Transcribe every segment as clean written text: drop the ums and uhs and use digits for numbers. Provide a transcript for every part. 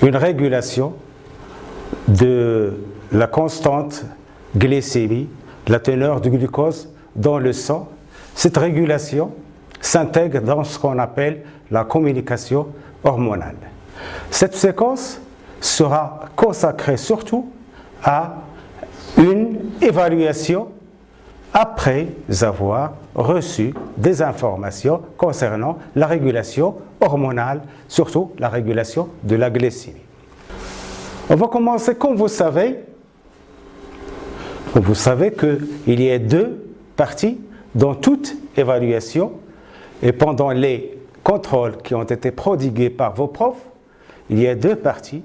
une régulation de la constante glycémie, la teneur du glucose dans le sang. Cette régulation s'intègre dans ce qu'on appelle la communication hormonale. Cette séquence sera consacrée surtout à une évaluation après avoir reçu des informations concernant la régulation hormonale, surtout la régulation de la glycémie. On va commencer, comme vous savez qu'il y a deux parties dans toute évaluation, et pendant les contrôles qui ont été prodigués par vos profs, il y a deux parties.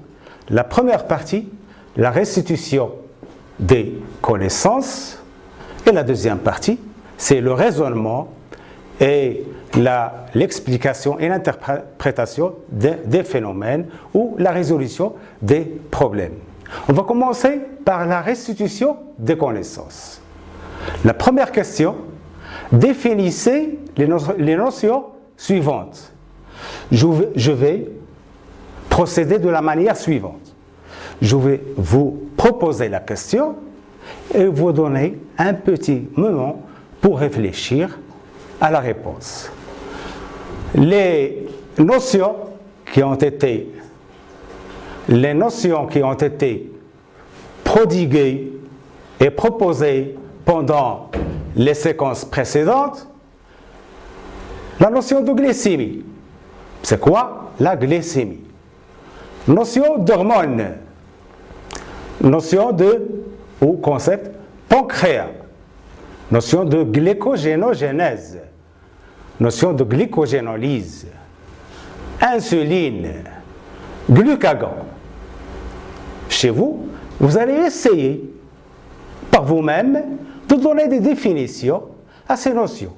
La première partie, la restitution des connaissances, et la deuxième partie, c'est le raisonnement et l'explication et l'interprétation des phénomènes ou la résolution des problèmes. On va commencer par la restitution des connaissances. La première question, définissez les notions suivantes. Je vais procéder de la manière suivante. Je vais vous proposer la question et vous donner un petit moment pour réfléchir à la réponse. Les notions qui ont été prodiguées et proposées pendant les séquences précédentes, la notion de glycémie. C'est quoi la glycémie? Notion d'hormone, notion ou concept pancréas, notion de glycogénogénèse, notion de glycogénolyse, insuline, glucagon. Chez vous, vous allez essayer par vous-même de donner des définitions à ces notions.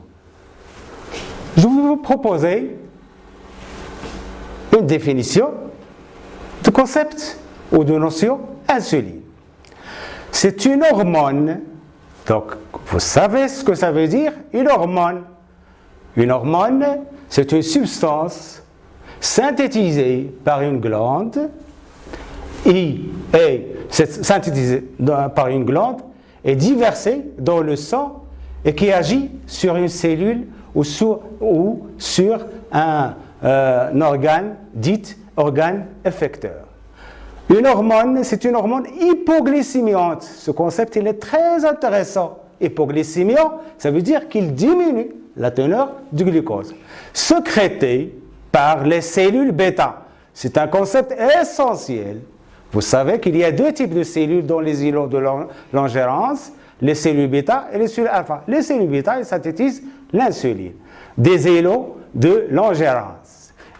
Je vais vous proposer une définition de concept ou de notion insuline. C'est une hormone, donc vous savez ce que ça veut dire, une hormone. Une hormone, c'est une substance synthétisée par une glande et synthétisée par une glande et diversée dans le sang et qui agit sur une cellule ou sur un organe dit organe effecteur. Une hormone, c'est une hormone hypoglycémiante. Ce concept, il est très intéressant. Hypoglycémiant, ça veut dire qu'il diminue la teneur du glucose. Sécrété par les cellules bêta. C'est un concept essentiel. Vous savez qu'il y a deux types de cellules dans les îlots de Langerhans, les cellules bêta et les cellules alpha. Les cellules bêta, elles synthétisent l'insuline. Des îlots de Langerhans.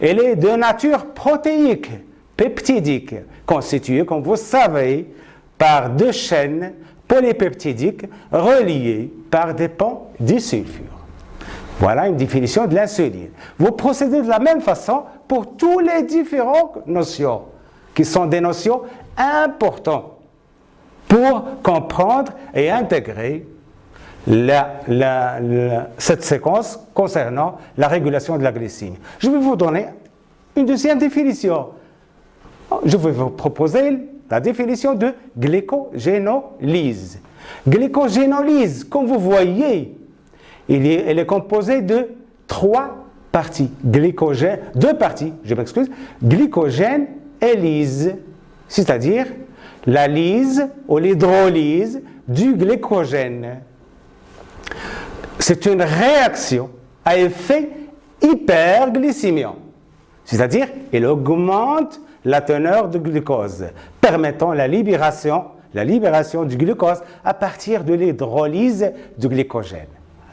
Elle est de nature protéique, peptidique, constituée, comme vous savez, par deux chaînes polypeptidiques reliées par des ponts disulfure. Voilà une définition de l'insuline. Vous procédez de la même façon pour toutes les différentes notions, qui sont des notions importantes pour comprendre et intégrer cette séquence concernant la régulation de la glycémie. Je vais vous donner une deuxième définition. Je vais vous proposer la définition de glycogénolyse. Glycogénolyse, comme vous voyez, elle est composée de trois parties. Deux parties, je m'excuse. Glycogène et lyse, c'est-à-dire la lyse ou l'hydrolyse du glycogène. C'est une réaction à effet hyperglycémiant, c'est-à-dire elle augmente la teneur de glucose, permettant la libération du glucose à partir de l'hydrolyse du glycogène.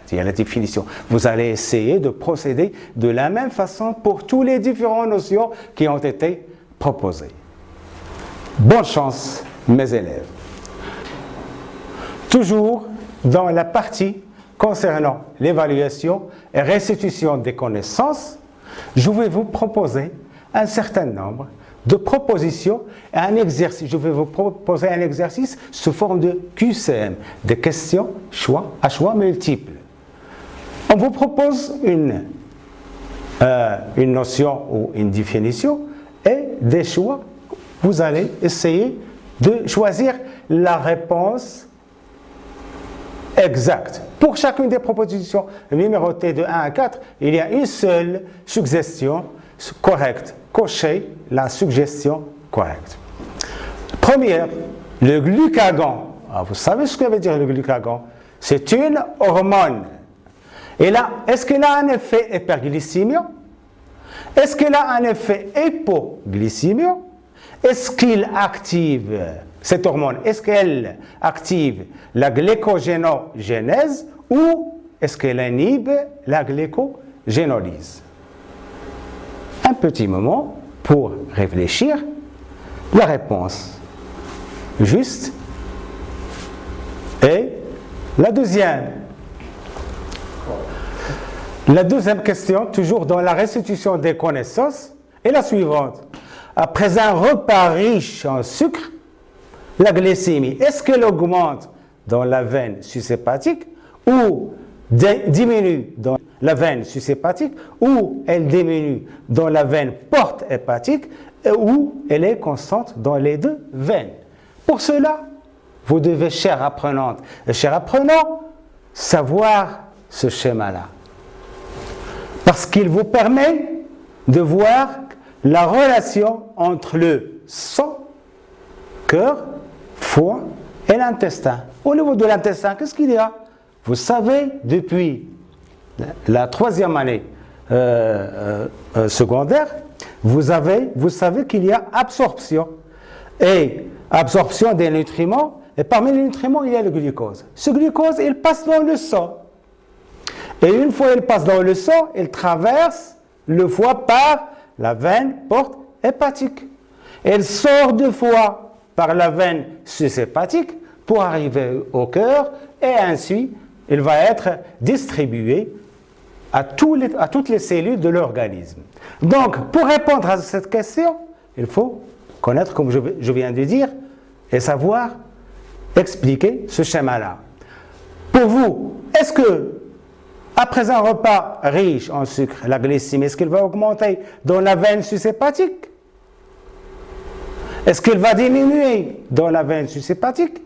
C'est la définition. Vous allez essayer de procéder de la même façon pour toutes les différentes notions qui ont été proposées. Bonne chance, mes élèves. Toujours dans la partie concernant l'évaluation et restitution des connaissances, je vais vous proposer un certain nombre de propositions et un exercice. Je vais vous proposer un exercice sous forme de QCM, des questions à choix multiples. On vous propose une notion ou une définition et des choix vous allez essayer de choisir la réponse exacte. Pour chacune des propositions numérotées de 1 à 4, il y a une seule suggestion correcte. Cochez la suggestion correcte. Première, le glucagon. Vous savez ce que veut dire le glucagon? C'est une hormone. Et là, est-ce qu'elle a un effet hyperglycémique? Est-ce qu'elle a un effet hypoglycémique? Est-ce qu'il active cette hormone? Est-ce qu'elle active la glycogénogenèse ou est-ce qu'elle inhibe la glycogénolyse? Un petit moment pour réfléchir. La réponse juste est la deuxième. La deuxième question, toujours dans la restitution des connaissances, est la suivante. Après un repas riche en sucre, la glycémie, est-ce qu'elle augmente dans la veine sushépatique ou diminue dans la veine sushépatique ou elle diminue dans la veine porte-hépatique ou elle est constante dans les deux veines? Pour cela, vous devez, chère apprenante et chers apprenants, savoir ce schéma-là. Parce qu'il vous permet de voir la relation entre le sang, cœur, foie et l'intestin. Au niveau de l'intestin, qu'est-ce qu'il y a? Vous savez, depuis la 3e année secondaire, vous savez qu'il y a absorption. Et absorption des nutriments, et parmi les nutriments, il y a le glucose. Ce glucose, il passe dans le sang. Et une fois qu'il passe dans le sang, il traverse le foie par la veine porte-hépatique. Il sort du foie par la veine sushépatique pour arriver au cœur et ainsi il va être distribué à toutes les cellules de l'organisme. Donc, pour répondre à cette question, il faut connaître, comme je viens de dire, et savoir expliquer ce schéma-là. Pour vous, est-ce que après un repas riche en sucre, la glycémie, est-ce qu'elle va augmenter dans la veine sushépatique? Est-ce qu'elle va diminuer dans la veine sushépatique?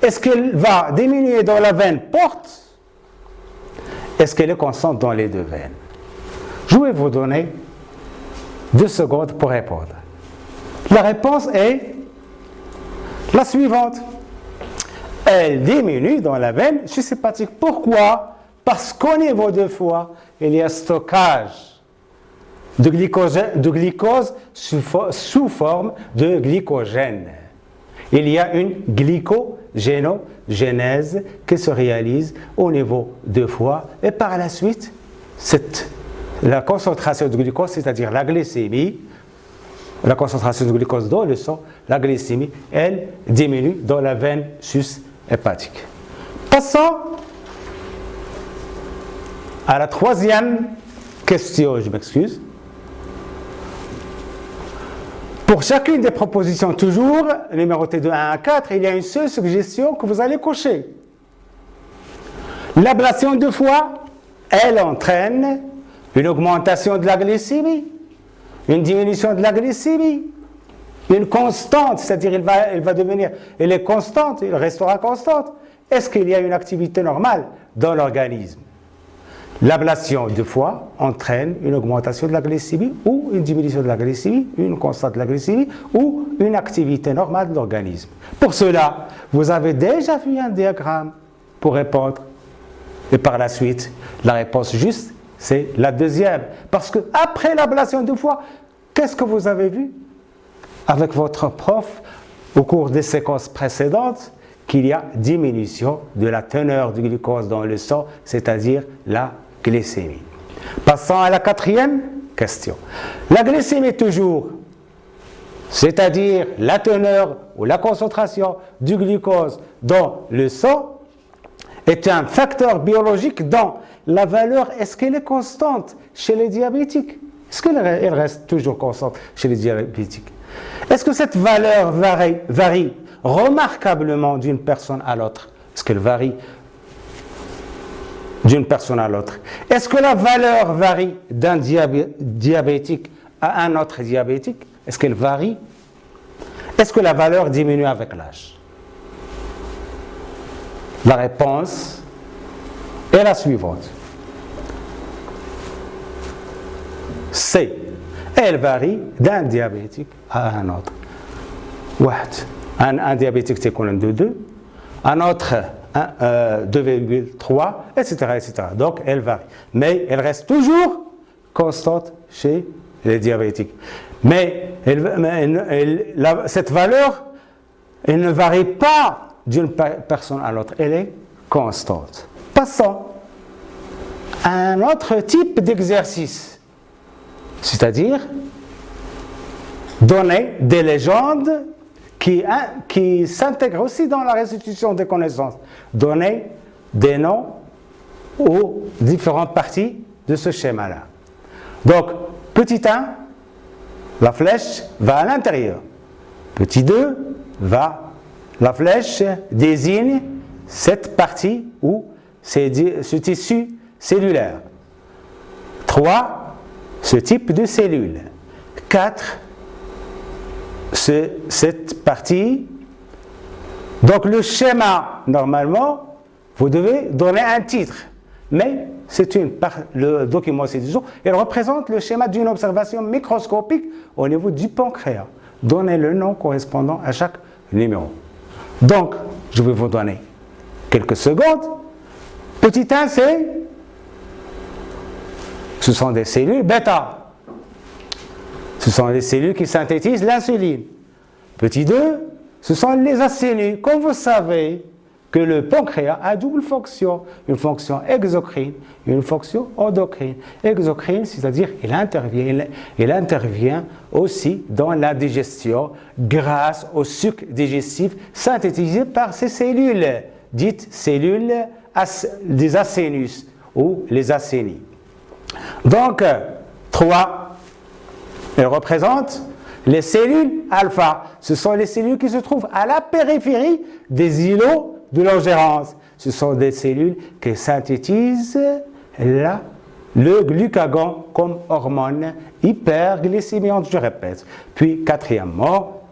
Est-ce qu'elle va diminuer dans la veine porte? Est-ce qu'elle est constante dans les deux veines? Je vais vous donner 2 secondes pour répondre. La réponse est la suivante. Elle diminue dans la veine sushépatique. Pourquoi? Parce qu'au niveau du foie, il y a stockage de glucose sous forme de glycogène. Il y a une glycogénogenèse qui se réalise au niveau du foie et par la suite, la concentration de glucose, c'est-à-dire la glycémie, la concentration de glucose dans le sang, la glycémie, elle diminue dans la veine sushépatique. Passons à la 3e question, je m'excuse. Pour chacune des propositions, toujours numérotées de 1 à 4, il y a une seule suggestion que vous allez cocher. L'ablation du foie, elle entraîne une augmentation de la glycémie, une diminution de la glycémie, une constante, c'est-à-dire elle est constante, elle restera constante. Est-ce qu'il y a une activité normale dans l'organisme? L'ablation du foie entraîne une augmentation de la glycémie ou une diminution de la glycémie, une constante de la glycémie ou une activité normale de l'organisme. Pour cela, vous avez déjà vu un diagramme pour répondre. Et par la suite, la réponse juste, c'est la deuxième. Parce que après l'ablation du foie, qu'est-ce que vous avez vu avec votre prof au cours des séquences précédentes? Qu'il y a diminution de la teneur du glucose dans le sang, c'est-à-dire la glycémie. Passons à la 4e question. La glycémie toujours, c'est-à-dire la teneur ou la concentration du glucose dans le sang, est un facteur biologique dont la valeur, est-ce qu'elle est constante chez les diabétiques? Est-ce qu'elle reste toujours constante chez les diabétiques? Est-ce que cette valeur varie remarquablement d'une personne à l'autre? Est-ce qu'elle varie d'une personne à l'autre? Est-ce que la valeur varie d'un diabétique à un autre diabétique? Est-ce qu'elle varie? est-ce que la valeur diminue avec l'âge? La réponse est la suivante. C. Elle varie d'un diabétique à un autre. Un diabétique c'est qu'on a 2,2, un autre 2,3, etc., etc. Donc elle varie. Mais elle reste toujours constante chez les diabétiques. Mais cette valeur, elle ne varie pas d'une personne à l'autre, elle est constante. Passons à un autre type d'exercice, c'est-à-dire donner des légendes qui s'intègrent aussi dans la restitution des connaissances, donner des noms aux différentes parties de ce schéma-là. Donc, petit 1, la flèche va à l'intérieur. Petit 2, la flèche désigne cette partie ou ce tissu cellulaire. 3, ce type de cellule. 4, cette partie. Donc le schéma, normalement, vous devez donner un titre. Mais le document C18, il représente le schéma d'une observation microscopique au niveau du pancréas. Donnez le nom correspondant à chaque numéro. Donc, je vais vous donner quelques secondes. Petit 1, ce sont des cellules bêta. Ce sont des cellules qui synthétisent l'insuline. Petit 2, ce sont les acénues. Comme vous savez que le pancréas a double fonction, une fonction exocrine et une fonction endocrine. Exocrine, c'est-à-dire il intervient aussi dans la digestion grâce au sucre digestif synthétisé par ces cellules, dites cellules des acénus ou les acénies. Donc, 3, elles représentent les cellules alpha. Ce sont les cellules qui se trouvent à la périphérie des îlots de l'ingérence. Ce sont des cellules qui synthétisent le glucagon comme hormone hyperglycémiante, je répète. Puis, quatrièmement,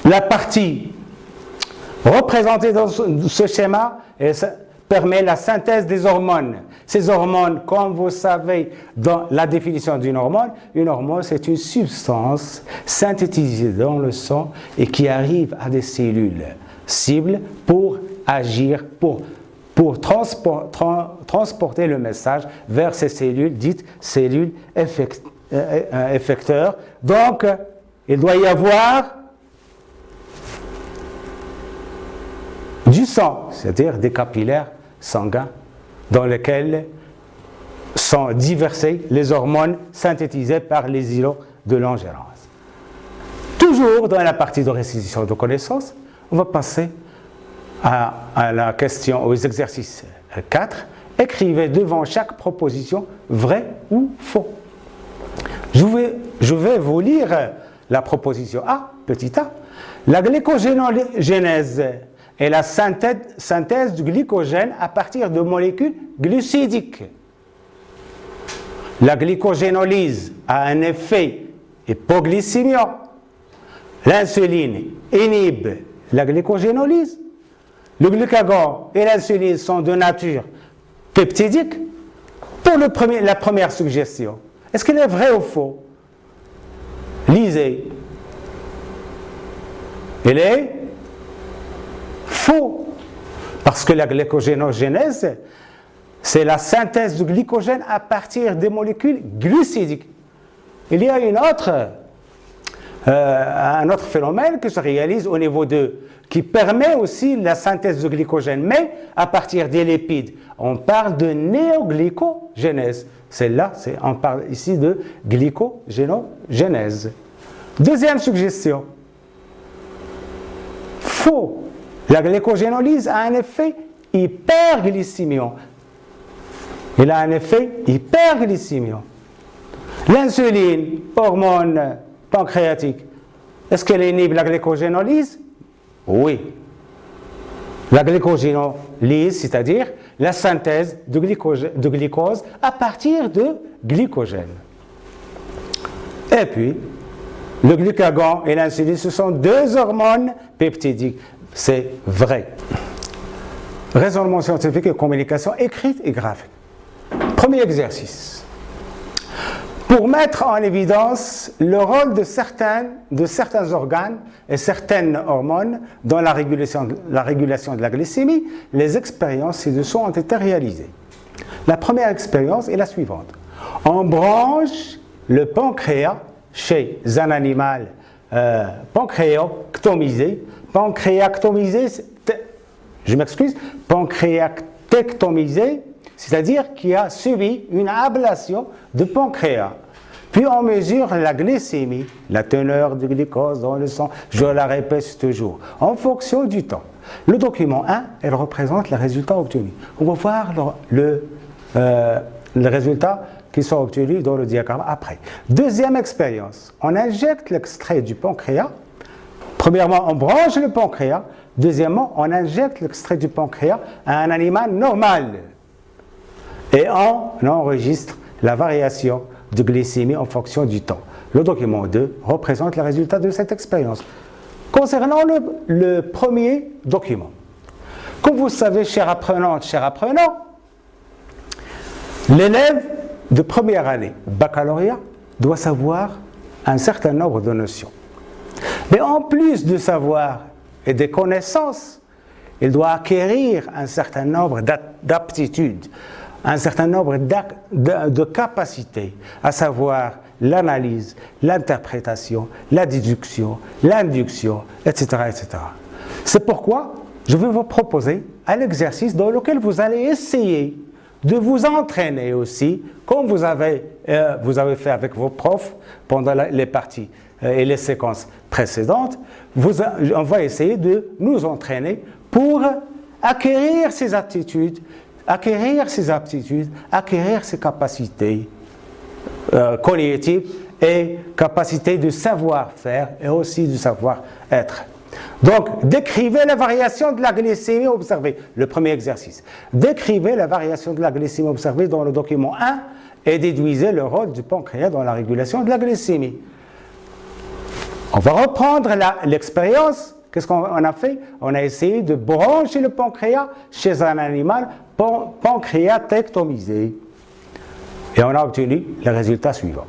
la partie représentée dans ce schéma permet la synthèse des hormones. Ces hormones, comme vous savez dans la définition d'une hormone c'est une substance synthétisée dans le sang et qui arrive à des cellules cibles pour agir, pour transporter le message vers ces cellules dites cellules effecteurs. Donc, il doit y avoir du sang, c'est-à-dire des capillaires sanguins dans lesquels sont diversées les hormones synthétisées par les îlots de l'ingérence. Toujours dans la partie de restitution de connaissances, on va passer à la question, aux exercices 4. Écrivez devant chaque proposition vrai ou faux. Je vais vous lire la proposition A, petit a. La glycogénogénèse est la synthèse du glycogène à partir de molécules glucidiques. La glycogénolyse a un effet hypoglycémiant. L'insuline inhibe la glycogénolyse. Le glucagon et l'insuline sont de nature peptidique. Pour la première suggestion, est-ce qu'elle est vraie ou faux? Lisez. Elle est faux. Parce que la glycogénogénèse, c'est la synthèse du glycogène à partir des molécules glucidiques. Il y a un autre phénomène qui se réalise au niveau qui permet aussi la synthèse de glycogène, mais à partir des lipides. On parle de néoglycogénèse. On parle ici de glycogénogénèse. Deuxième suggestion. Faux. La glycogénolyse a un effet hyperglycémiant. Il a un effet hyperglycémiant. L'insuline, hormone pancréatique, est-ce qu'elle inhibe la glycogénolyse? Oui. La glycogénolyse, c'est-à-dire la synthèse de glucose à partir de glycogène. Et puis, le glucagon et l'insuline, ce sont deux hormones peptidiques. C'est vrai. Raisonnement scientifique et communication écrite et graphique. Premier exercice. Pour mettre en évidence le rôle de certains organes et certaines hormones dans la régulation de la glycémie, les expériences ci-dessous ont été réalisées. La première expérience est la suivante. On branche le pancréas chez un animal pancréatectomisé, c'est-à-dire qui a subi une ablation de pancréas. Puis on mesure la glycémie, la teneur de glucose dans le sang, je la répète toujours, en fonction du temps. Le document 1, elle représente les résultats obtenus. On va voir les résultats qui sont obtenus dans le diagramme après. Deuxième expérience, on injecte l'extrait du pancréas. Premièrement, on branche le pancréas. Deuxièmement, on injecte l'extrait du pancréas à un animal normal. Et on enregistre la variation de glycémie en fonction du temps. Le document 2 représente les résultats de cette expérience. Concernant le premier document, comme vous savez, chers apprenantes, chers apprenants, l'élève de première année baccalauréat doit savoir un certain nombre de notions. Mais en plus de savoir et des connaissances, il doit acquérir un certain nombre d'aptitudes, un certain nombre de capacités, à savoir l'analyse, l'interprétation, la déduction, l'induction, etc., etc. C'est pourquoi je vais vous proposer un exercice dans lequel vous allez essayer de vous entraîner aussi, comme vous avez fait avec vos profs pendant les parties et les séquences précédentes. On va essayer de nous entraîner pour acquérir ces aptitudes, acquérir ces capacités cognitives et capacités de savoir-faire et aussi de savoir-être. Donc, décrivez la variation de la glycémie observée. Le premier exercice. Décrivez la variation de la glycémie observée dans le document 1 et déduisez le rôle du pancréas dans la régulation de la glycémie. On va reprendre l'expérience. Qu'est-ce qu'on a fait? On a essayé de brancher le pancréas chez un animal pancréatectomisé. Et on a obtenu les résultats suivants.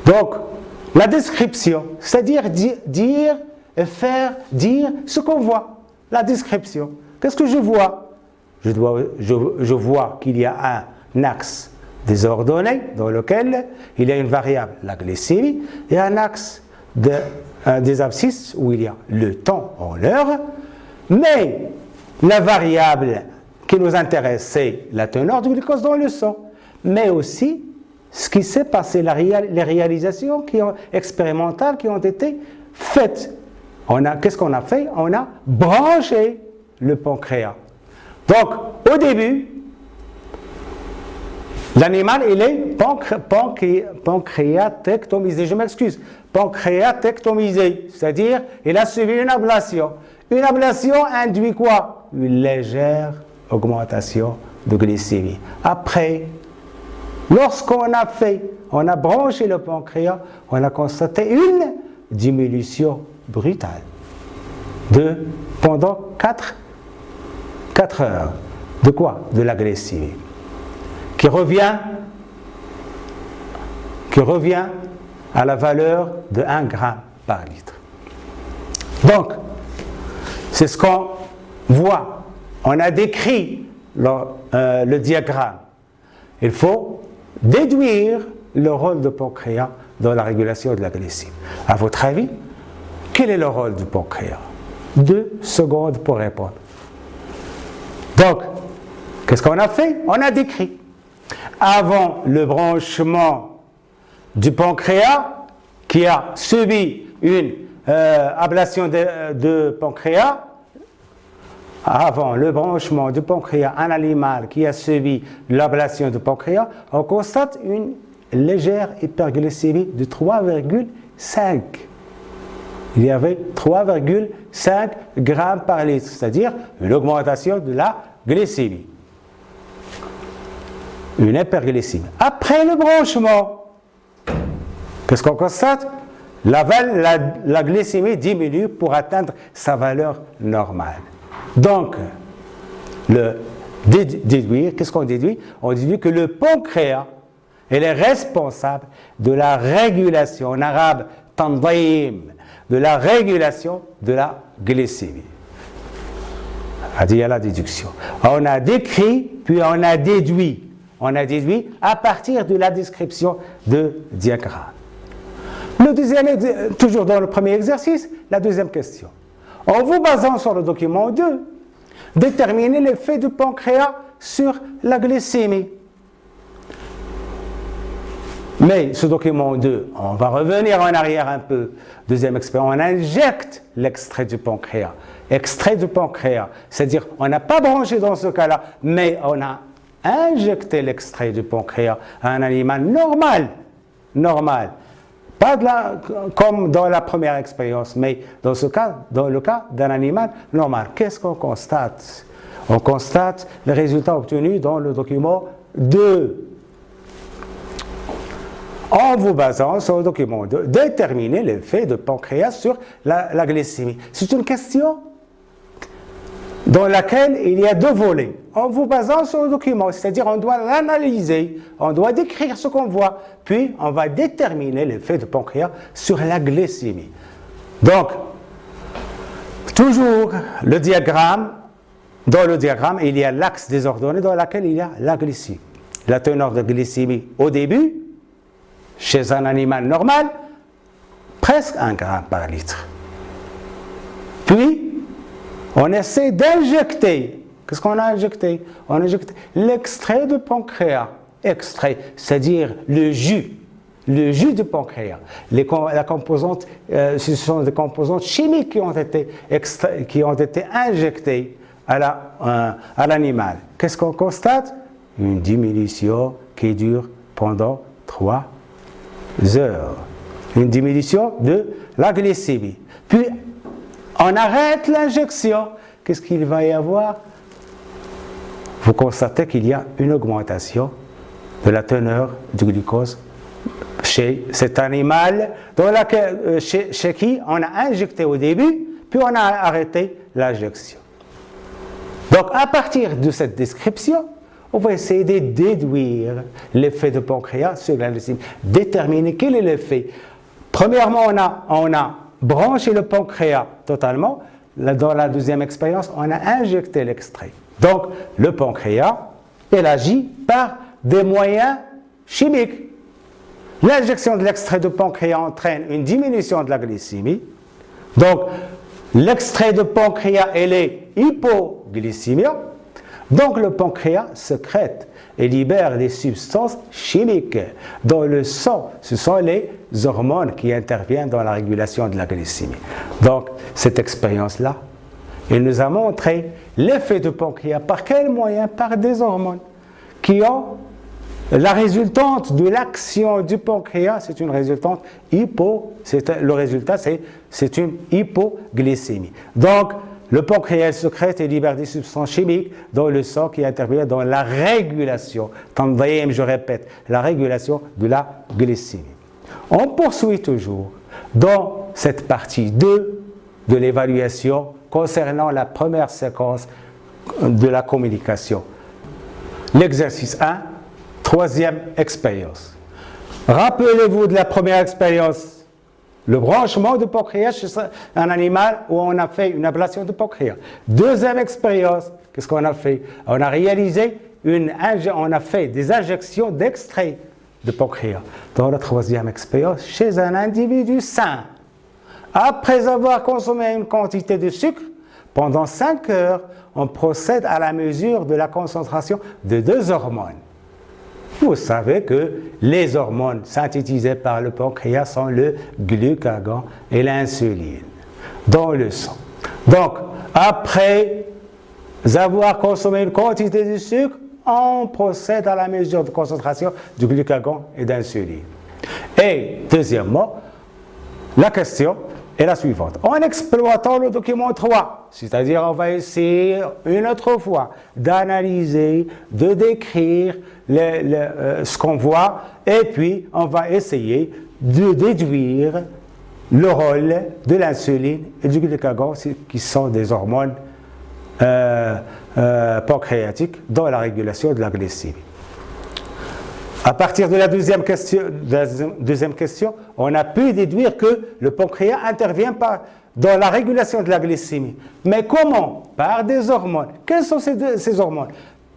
Donc, la description, c'est-à-dire dire et faire dire ce qu'on voit. La description. Qu'est-ce que je vois? Je vois qu'il y a un axe désordonné dans lequel il y a une variable, la glycémie, et un axe des abscisses où il y a le temps en l'heure, mais la variable qui nous intéresse, c'est la teneur du glucose dans le sang, mais aussi ce qui s'est passé, les réalisations expérimentales qui ont été faites. Qu'est-ce qu'on a fait? On a branché le pancréas. Donc, au début, l'animal, il est pancréatectomisé. Je m'excuse. Pancréatectomisé, c'est-à-dire, il a subi une ablation. Une ablation induit quoi? Une légère augmentation de glycémie. Après, lorsqu'on a branché le pancréas, on a constaté une diminution brutale pendant 4 heures. De quoi? De la glycémie. Qui revient à la valeur de 1 gramme par litre. Donc, c'est ce qu'on voit. On a décrit le diagramme. Il faut déduire le rôle du pancréas dans la régulation de la glycémie. À votre avis, quel est le rôle du pancréas? 2 secondes pour répondre. Donc, qu'est-ce qu'on a fait? On a décrit. Avant le branchement du pancréas, qui a subi une ablation de pancréas, avant le branchement du pancréas, un animal qui a subi l'ablation du pancréas, on constate une légère hyperglycémie de 3,5. Il y avait 3,5 grammes par litre, c'est-à-dire une augmentation de la glycémie. Une hyperglycémie. Après le branchement, qu'est-ce qu'on constate? la glycémie diminue pour atteindre sa valeur normale. Donc, déduire, qu'est-ce qu'on déduit? On déduit que le pancréas est responsable de la régulation, en arabe, tandim, de la régulation de la glycémie. Il y a la déduction. On a décrit, puis on a déduit. On a déduit à partir de la description de diagramme. Le deuxième, toujours dans le premier exercice, la deuxième question. En vous basant sur le document 2, déterminez l'effet du pancréas sur la glycémie. Mais ce document 2, on va revenir en arrière un peu. Deuxième expérience, on injecte l'extrait du pancréas. Extrait du pancréas, c'est-à-dire on n'a pas branché dans ce cas-là, mais on a injecté l'extrait du pancréas à un animal normal. Pas comme dans la première expérience, mais dans le cas d'un animal normal. Qu'est-ce qu'on constate? On constate les résultats obtenus dans le document 2. En vous basant sur le document 2, déterminer l'effet de pancréas sur la glycémie. C'est une question dans laquelle il y a deux volets. En vous basant sur le document, c'est-à-dire on doit l'analyser, on doit décrire ce qu'on voit, puis on va déterminer l'effet de pancréas sur la glycémie. Donc, toujours le diagramme, dans le diagramme, il y a l'axe désordonné dans lequel il y a la glycémie. La teneur de glycémie au début, chez un animal normal, presque 1 gramme par litre. Puis, on essaie d'injecter. Qu'est-ce qu'on a injecté? On a injecté l'extrait de pancréas. Extrait, c'est-à-dire le jus du pancréas. La composante, ce sont des composantes chimiques qui ont été injectées à l'animal. Qu'est-ce qu'on constate? Une diminution qui dure pendant 3 heures. Une diminution de la glycémie. Puis, on arrête l'injection. Qu'est-ce qu'il va y avoir? Vous constatez qu'il y a une augmentation de la teneur du glucose chez cet animal chez qui on a injecté au début, puis on a arrêté l'injection. Donc, à partir de cette description, on va essayer de déduire l'effet de pancréas sur la glycémie. Déterminer quel est l'effet. Premièrement, on a branché le pancréas totalement. Dans la deuxième expérience, on a injecté l'extrait. Donc, le pancréas, il agit par des moyens chimiques. L'injection de l'extrait de pancréas entraîne une diminution de la glycémie. Donc, l'extrait de pancréas, elle est hypoglycémique. Donc, le pancréas sécrète et libère des substances chimiques dans le sang. Ce sont les hormones qui interviennent dans la régulation de la glycémie. Donc, cette expérience-là, elle nous a montré l'effet du pancréas. Par quels moyens? Par des hormones qui ont la résultante de l'action du pancréas, c'est une résultante le résultat, c'est une hypoglycémie. Donc, le pancréas sécrète et libère des substances chimiques dans le sang qui interviennent dans la régulation, je répète, la régulation de la glycémie. On poursuit toujours dans cette partie 2 de l'évaluation concernant la première séquence de la communication. L'exercice 1, troisième expérience. Rappelez-vous de la première expérience. Le branchement du pancréas chez un animal où on a fait une ablation de pancréas. Deuxième expérience, qu'est-ce qu'on a fait? On a réalisé on a fait des injections d'extrait de pancréas. Dans la troisième expérience, chez un individu sain, après avoir consommé une quantité de sucre, pendant 5 heures, on procède à la mesure de la concentration de 2 hormones. Vous savez que les hormones synthétisées par le pancréas sont le glucagon et l'insuline dans le sang. Donc, après avoir consommé une quantité de sucre, on procède à la mesure de concentration du glucagon et d'insuline. Et deuxièmement, la question est la suivante. En exploitant le document 3, c'est-à-dire on va essayer une autre fois d'analyser, de décrire ce qu'on voit, et puis on va essayer de déduire le rôle de l'insuline et du glucagon, qui sont des hormones pancréatiques dans la régulation de la glycémie. À partir de la deuxième question, on a pu déduire que le pancréas intervient dans la régulation de la glycémie. Mais comment? Par des hormones. Quelles sont ces hormones?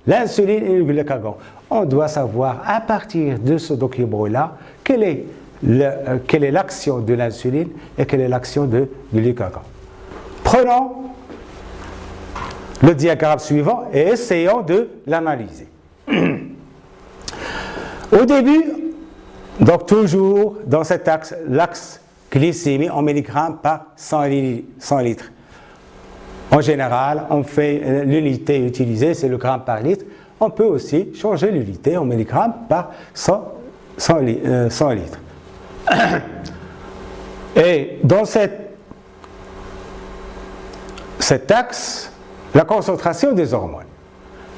L'insuline et le glucagon. On doit savoir à partir de ce document-là quelle est l'action de l'insuline et quelle est l'action du glucagon. Prenons le diagramme suivant et essayons de l'analyser. Au début, donc toujours dans cet axe, l'axe glycémie en milligrammes par 100 litres. En général, on fait l'unité utilisée, c'est le gramme par litre. On peut aussi changer l'unité en milligrammes par 100 litres. Et dans cet axe, la concentration des hormones.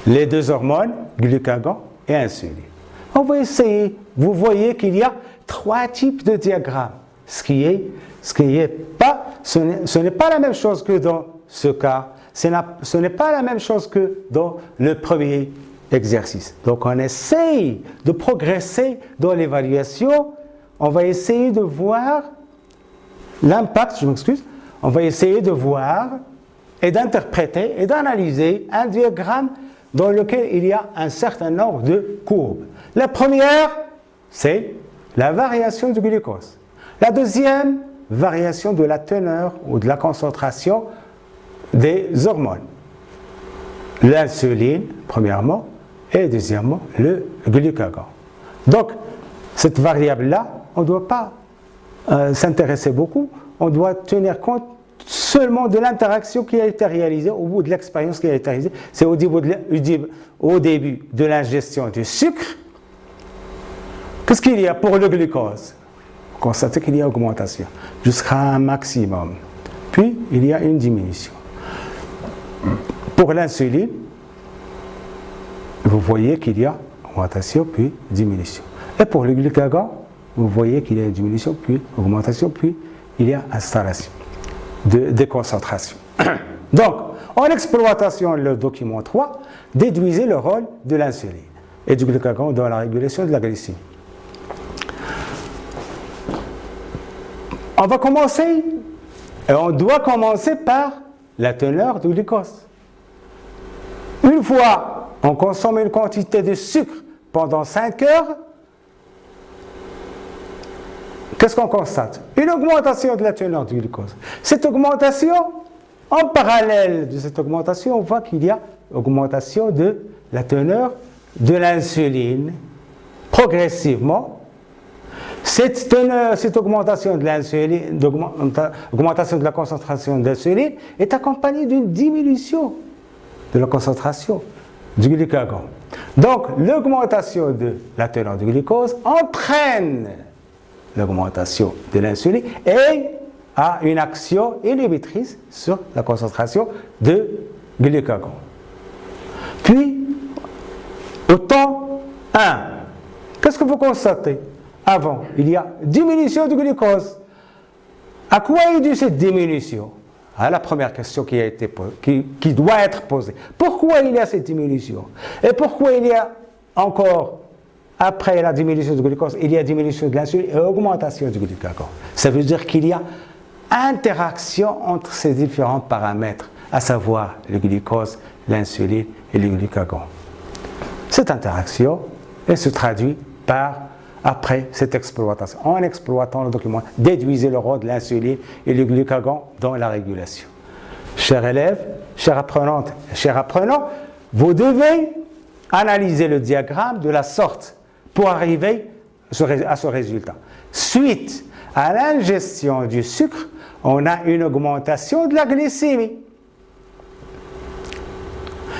Les deux hormones, glucagon et insuline. On va essayer. Vous voyez qu'il y a 3 types de diagrammes. Ce n'est pas la même chose que dans ce cas. Ce n'est pas la même chose que dans le premier exercice. Donc on essaye de progresser dans l'évaluation. On va essayer de voir l'impact, on va essayer de voir et d'interpréter et d'analyser un diagramme dans lequel il y a un certain nombre de courbes. La première, c'est la variation du glucose. La deuxième, variation de la teneur ou de la concentration des hormones. L'insuline, premièrement, et deuxièmement, le glucagon. Donc, cette variable-là, on ne doit pas s'intéresser beaucoup, on doit tenir compte seulement de l'interaction qui a été réalisée au bout de l'expérience qui a été réalisée. C'est au début de l'ingestion du sucre. Qu'est-ce qu'il y a pour le glucose? Vous constatez qu'il y a augmentation jusqu'à un maximum. Puis, il y a une diminution. Pour l'insuline, vous voyez qu'il y a augmentation puis diminution. Et pour le glucagon, vous voyez qu'il y a une diminution puis augmentation puis il y a installation de concentration. Donc, en exploitation, le document 3, déduisez le rôle de l'insuline et du glucagon dans la régulation de la glycémie. On va commencer, et on doit commencer par la teneur du glucose. Une fois on consomme une quantité de sucre pendant 5 heures, qu'est-ce qu'on constate? Une augmentation de la teneur du glucose. Cette augmentation, en parallèle de cette augmentation, on voit qu'il y a augmentation de la teneur de l'insuline progressivement. Cette augmentation de l'insuline, augmentation de la concentration de l'insuline est accompagnée d'une diminution de la concentration du glucagon. Donc, l'augmentation de la teneur du glucose entraîne l'augmentation de l'insuline et a une action inhibitrice sur la concentration de glucagon. Puis, au temps 1, qu'est-ce que vous constatez? Avant, il y a diminution du glucose. À quoi est due cette diminution? À la première question qui doit être posée. Pourquoi il y a cette diminution? Et pourquoi il y a encore, après la diminution du glucose, il y a diminution de l'insuline et augmentation du glucagon? Ça veut dire qu'il y a interaction entre ces différents paramètres, à savoir le glucose, l'insuline et le glucagon. Cette interaction, elle se traduit par, après cette exploitation, en exploitant le document, déduisez le rôle de l'insuline et le glucagon dans la régulation. Chers élèves, chères apprenantes, chers apprenants, vous devez analyser le diagramme de la sorte pour arriver à ce résultat. Suite à l'ingestion du sucre, on a une augmentation de la glycémie,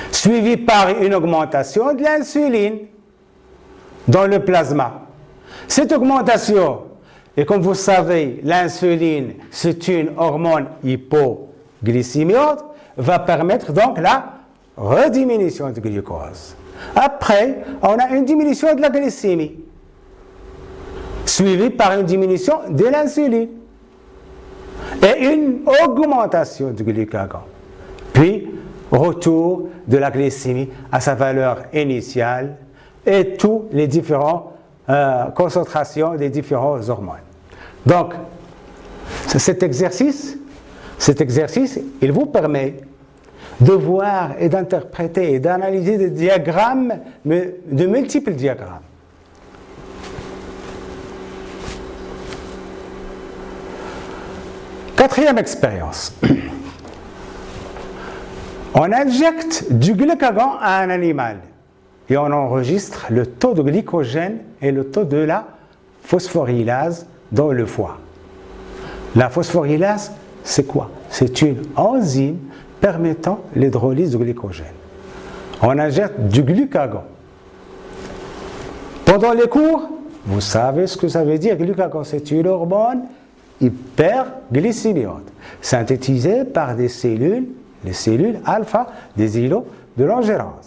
suivie par une augmentation de l'insuline dans le plasma. Cette augmentation, et comme vous savez, l'insuline, c'est une hormone hypoglycémiante, va permettre donc la rediminution du glucose. Après, on a une diminution de la glycémie, suivie par une diminution de l'insuline. et une augmentation du glucagon. Puis, retour de la glycémie à sa valeur initiale et toutes les différentes concentrations des différentes hormones. Donc, cet exercice, il vous permet de voir et d'interpréter et d'analyser des diagrammes, de multiples diagrammes. Quatrième expérience. On injecte du glucagon à un animal et on enregistre le taux de glycogène et le taux de la phosphorylase dans le foie. La phosphorylase, c'est quoi? C'est une enzyme permettant l'hydrolyse du glycogène. On injecte du glucagon. Pendant les cours, vous savez ce que ça veut dire. Glucagon, c'est une hormone hyperglycémiante, synthétisée par des cellules, les cellules alpha des îlots de Langerhans.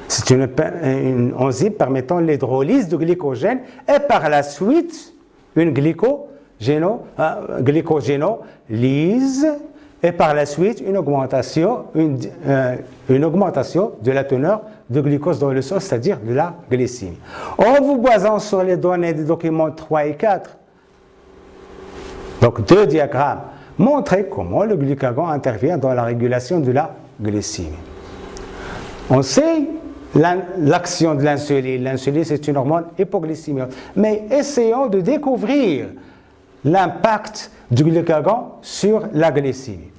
C'est une enzyme permettant l'hydrolyse du glycogène et par la suite une glycogénolyse et par la suite une augmentation de la teneur de glucose dans le sang, c'est-à-dire de la glycémie. En vous basant sur les données des documents 3 et 4, donc deux diagrammes, montrent comment le glucagon intervient dans la régulation de la glycémie. On sait l'action de l'insuline. L'insuline, c'est une hormone hypoglycémiante. Mais essayons de découvrir l'impact du glucagon sur la glycémie.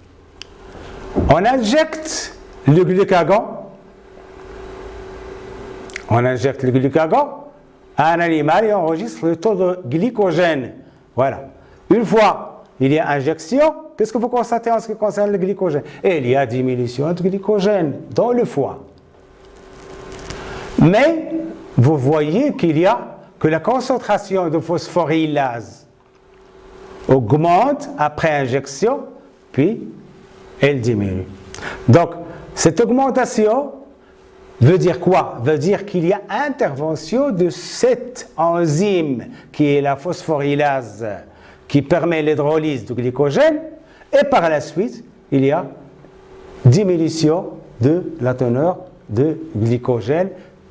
On injecte le glucagon à un animal et on enregistre le taux de glycogène. Voilà. Une fois il y a injection, qu'est-ce que vous constatez en ce qui concerne le glycogène? Et il y a diminution de glycogène dans le foie. Mais vous voyez que la concentration de phosphorylase augmente après injection, puis elle diminue. Donc, cette augmentation veut dire quoi? Veut dire qu'il y a intervention de cette enzyme qui est la phosphorylase qui permet l'hydrolyse du glycogène et par la suite, il y a diminution de la teneur de glycogène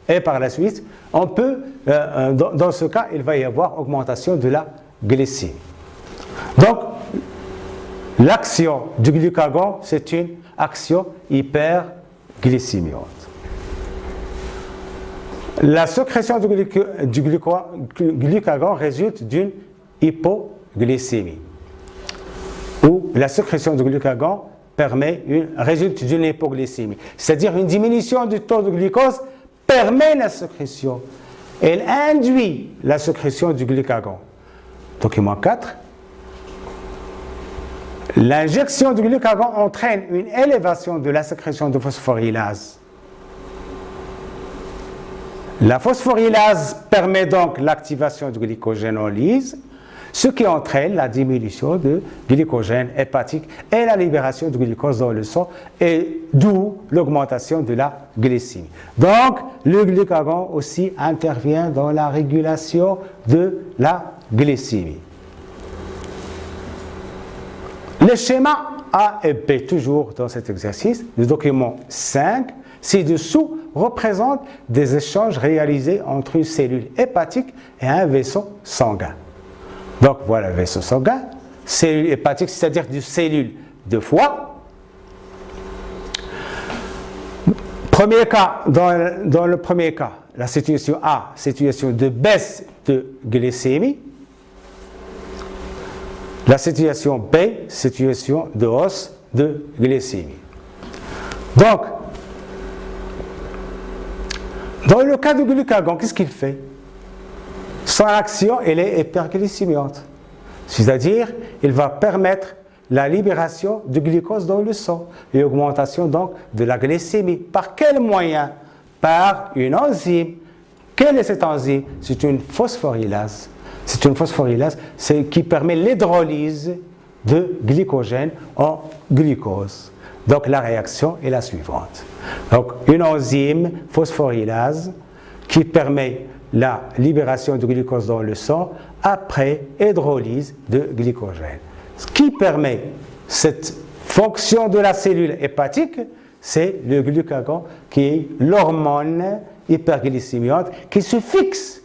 et par la suite, on peut, dans ce cas, il va y avoir augmentation de la glycémie. Donc, l'action du glucagon, c'est une action hyperglycémiante. La sécrétion du glucagon résulte d'une hypoglycémie. Ou la sécrétion du glucagon résulte d'une hypoglycémie. C'est-à-dire une diminution du taux de glucose permet la sécrétion. Elle induit la sécrétion du glucagon. Document 4. L'injection du glucagon entraîne une élévation de la sécrétion de phosphorylase. La phosphorylase permet donc l'activation de glycogénolyse, ce qui entraîne la diminution de glycogène hépatique et la libération de glucose dans le sang, et d'où l'augmentation de la glycémie. Donc, le glucagon aussi intervient dans la régulation de la glycémie. Le schéma A et B, toujours dans cet exercice, le document 5, ci-dessous représente des échanges réalisés entre une cellule hépatique et un vaisseau sanguin. Donc voilà le vaisseau sanguin, cellule hépatique, c'est-à-dire des cellules de foie. Premier cas, dans le premier cas, la situation A, situation de baisse de glycémie. La situation B, situation de hausse de glycémie. Donc, dans le cas du glucagon, qu'est-ce qu'il fait? Son action, elle est hyperglycémiante. C'est-à-dire, il va permettre la libération du glucose dans le sang et augmentation donc de la glycémie. Par quel moyen? Par une enzyme. Quelle est cette enzyme? C'est une phosphorylase. C'est une phosphorylase qui permet l'hydrolyse de glycogène en glucose. Donc la réaction est la suivante. Donc une enzyme phosphorylase qui permet la libération de glucose dans le sang après hydrolyse de glycogène. ce qui permet cette fonction de la cellule hépatique, c'est le glucagon qui est l'hormone hyperglycémiante qui se fixe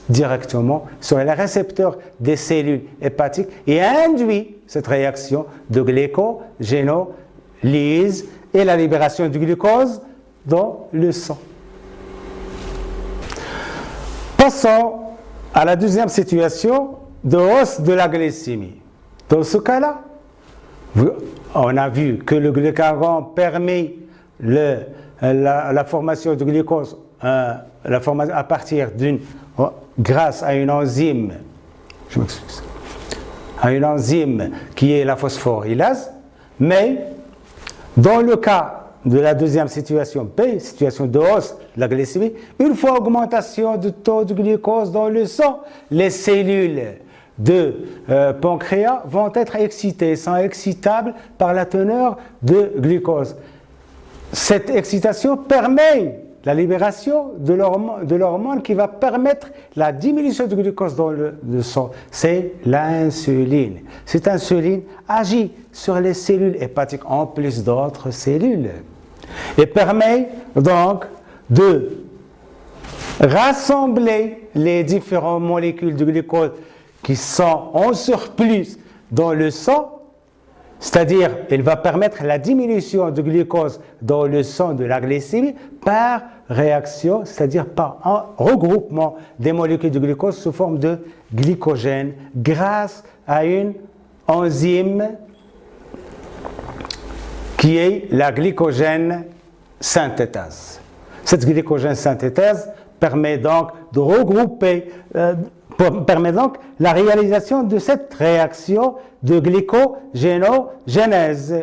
directement sur les récepteurs des cellules hépatiques et induit cette réaction de glycogénolyse et la libération du glucose dans le sang. Passons à la deuxième situation de hausse de la glycémie. Dans ce cas-là, on a vu que le glucagon permet la formation du glucose à partir grâce à une enzyme, qui est la phosphorylase, mais dans le cas de la deuxième situation B, situation de hausse de la glycémie, une fois augmentation du taux de glucose dans le sang, les cellules de pancréas vont être excitées, sont excitables par la teneur de glucose. Cette excitation permet la libération de l'hormone qui va permettre la diminution du glucose dans le sang. C'est l'insuline. Cette insuline agit sur les cellules hépatiques en plus d'autres cellules et permet donc de rassembler les différentes molécules de glucose qui sont en surplus dans le sang. C'est-à-dire, elle va permettre la diminution du glucose dans le sang de la glycémie par réaction, c'est-à-dire par un regroupement des molécules de glucose sous forme de glycogène grâce à une enzyme qui est la glycogène synthétase. Cette glycogène synthétase permet donc de regrouper permet donc la réalisation de cette réaction de glycogénogénèse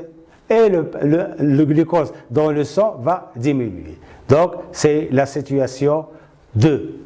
et le glucose dans le sang va diminuer. Donc, c'est la situation 2.